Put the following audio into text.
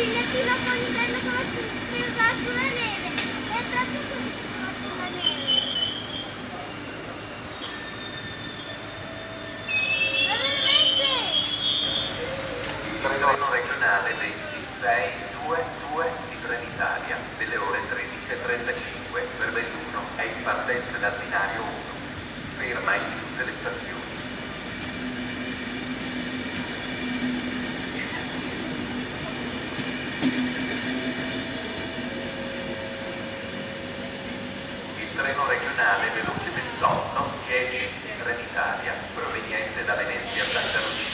bigliettino con il treno che va sulla neve. È proprio così che va sulla neve. Ma veramente? Il treno regionale 2622 di Trenitalia delle ore 13:35 per Belluno è in partenza dal binario 1. Ferma in tutte le stazioni. Il treno regionale veloce 28 10 di Trenitalia proveniente da Venezia Santa Lucia